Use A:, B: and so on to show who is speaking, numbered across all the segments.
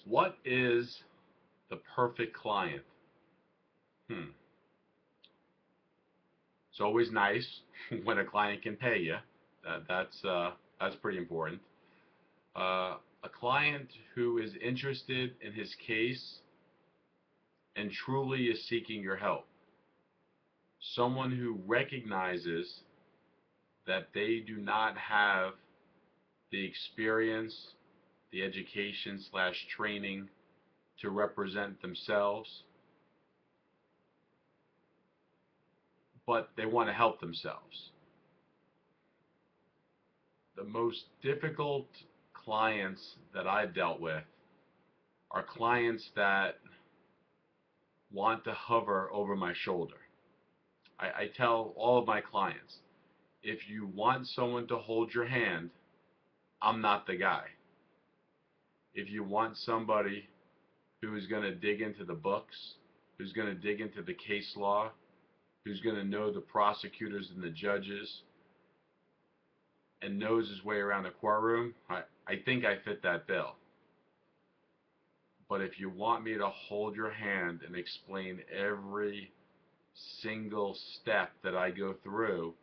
A: What is the perfect client? It's always nice when a client can pay you. That's pretty important. A client who is interested in his case and truly is seeking your help. Someone who recognizes that they do not have the experience, the education slash training to represent themselves, but they want to help themselves. The most difficult clients that I've dealt with are clients that want to hover over my shoulder. I tell all of my clients, if you want someone to hold your hand, I'm not the guy. If you want somebody who is going to dig into the books, who's going to dig into the case law, who's going to know the prosecutors and the judges, and knows his way around the courtroom, I think I fit that bill. But if you want me to hold your hand and explain every single step that I go through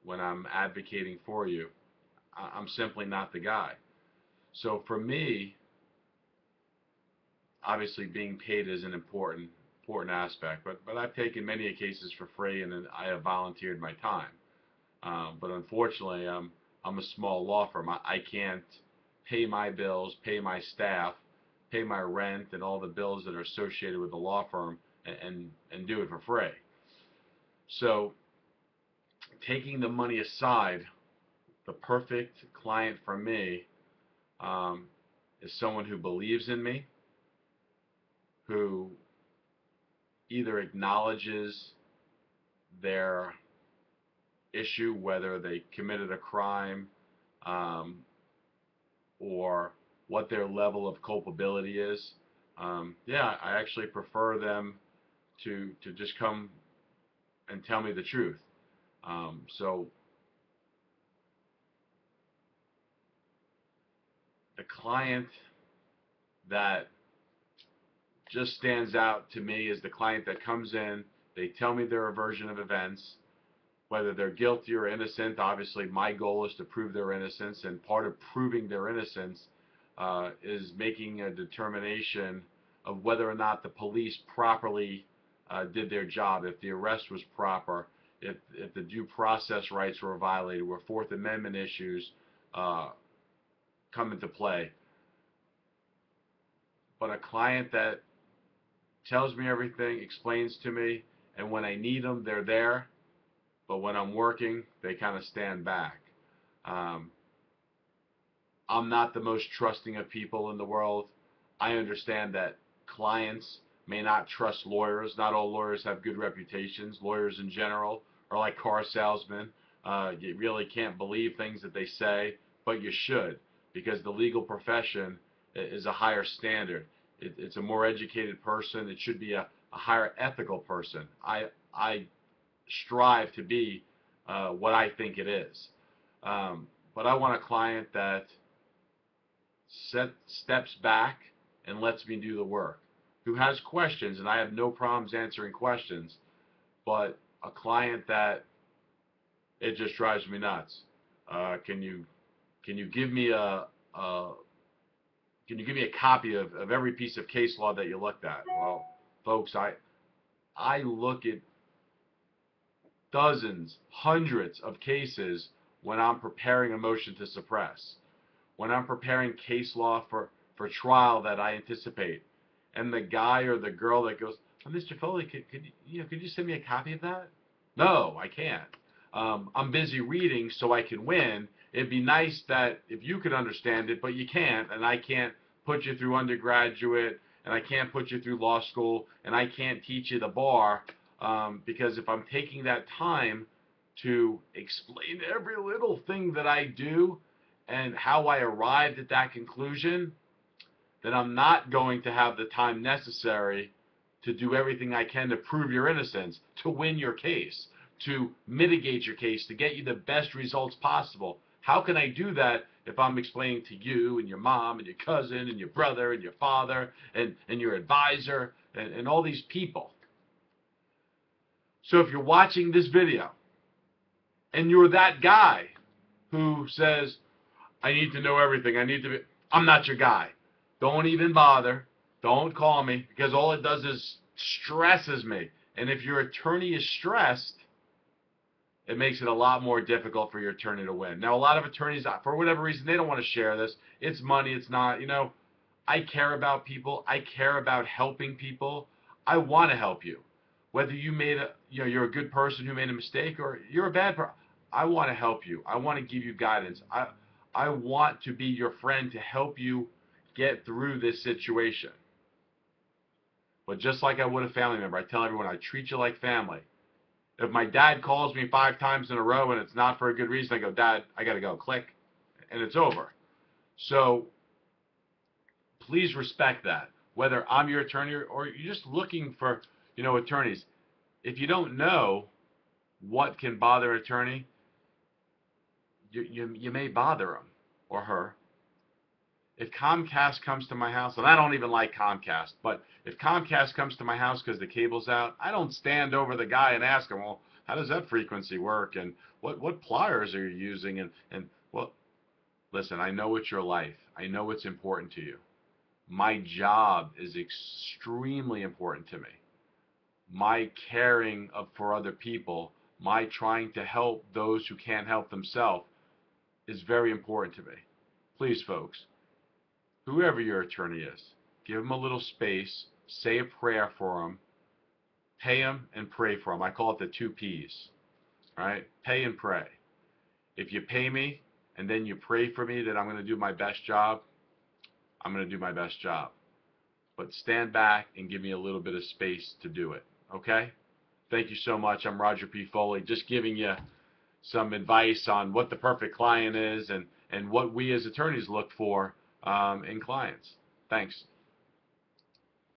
A: when I'm advocating for you, I'm simply not the guy. So for me, obviously being paid is an important aspect, but I've taken many cases for free and then I have volunteered my time. But unfortunately, I'm a small law firm. I can't pay my bills, pay my staff, pay my rent, and all the bills that are associated with the law firm, and do it for free. So, taking the money aside, the perfect client for me is someone who believes in me, who either acknowledges their issue, whether they committed a crime or what their level of culpability is. Yeah, I actually prefer them to just come and tell me the truth. So the client that just stands out to me is the client that comes in, they tell me their version of events, whether they're guilty or innocent. Obviously, my goal is to prove their innocence, and part of proving their innocence is making a determination of whether or not the police properly did their job, if the arrest was proper, if the due process rights were violated, where Fourth Amendment issues come into play. But a client that tells me everything, explains to me, and when I need them, they're there, but when I'm working, they kind of stand back. Um, I'm not the most trusting of people in the world. I understand that clients may not trust lawyers. Not all lawyers have good reputations. Lawyers in general are like car salesmen. You really can't believe things that they say, but you should, because the legal profession is a higher standard. It's a more educated person. It should be a higher ethical person. I strive to be what I think it is. But I want a client that steps back and lets me do the work, who has questions, and I have no problems answering questions, but a client that it just drives me nuts. Can you give me a copy of every piece of case law that you looked at? Well, folks, I look at dozens, hundreds of cases when I'm preparing a motion to suppress, when I'm preparing case law for trial that I anticipate, and the guy or the girl that goes, oh, Mr. Foley, could you send me a copy of that? No, I can't. I'm busy reading so I can win. It'd be nice that if you could understand it, but you can't, and I can't put you through undergraduate, and I can't put you through law school, and I can't teach you the bar, because if I'm taking that time to explain every little thing that I do and how I arrived at that conclusion, then I'm not going to have the time necessary to do everything I can to prove your innocence, to win your case, to mitigate your case, to get you the best results possible. How can I do that if I'm explaining to you and your mom and your cousin and your brother and your father and your advisor and all these people. So if you're watching this video and you're that guy who says, I need to know everything, I'm not your guy. Don't even bother. Don't call me, because all it does is stresses me. And if your attorney is stressed, it makes it a lot more difficult for your attorney to win. Now, a lot of attorneys, for whatever reason, they don't want to share this. It's money. It's not, I care about people. I care about helping people. I want to help you. Whether you're a good person who made a mistake or you're a bad person, I want to help you. I want to give you guidance. I want to be your friend to help you get through this situation. But just like I would a family member, I tell everyone I treat you like family. If my dad calls me 5 times in a row and it's not for a good reason, I go, Dad, I got to go. Click. And it's over. So please respect that. Whether I'm your attorney or you're just looking for, attorneys. If you don't know what can bother an attorney, you may bother him or her. If Comcast comes to my house, and I don't even like Comcast, but if Comcast comes to my house because the cable's out, I don't stand over the guy and ask him, well, how does that frequency work? And what pliers are you using? Well, listen, I know it's your life. I know it's important to you. My job is extremely important to me. My caring for other people, my trying to help those who can't help themselves is very important to me. Please, folks, whoever your attorney is, give him a little space, say a prayer for him, pay him and pray for him. I call it the 2 P's, right? Pay and pray. If you pay me and then you pray for me that I'm going to do my best job, I'm going to do my best job. But stand back and give me a little bit of space to do it, okay? Thank you so much. I'm Roger P. Foley, just giving you some advice on what the perfect client is and what we as attorneys look for in clients. Thanks.